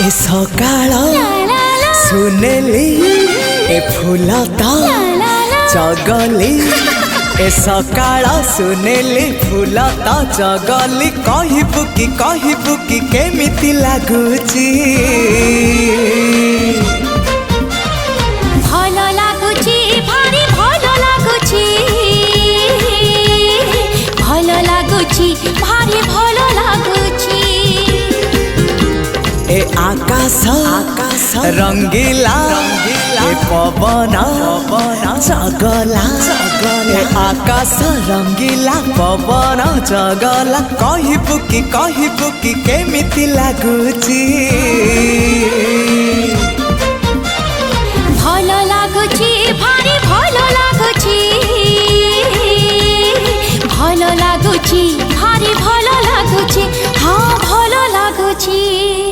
ए सकाळ सुनेली ए फूल तो चगली ए सकाळ सुनेली फूल तो चगली कहबू कि केमिति लागुची भल लागुची भारी भल लागुची भल लागुची भारी भल लागुची ए आकाश रंगीला ए पवन चगला ए आकाश रंगीला पवन चगला कहबू कि केमिति लागुची।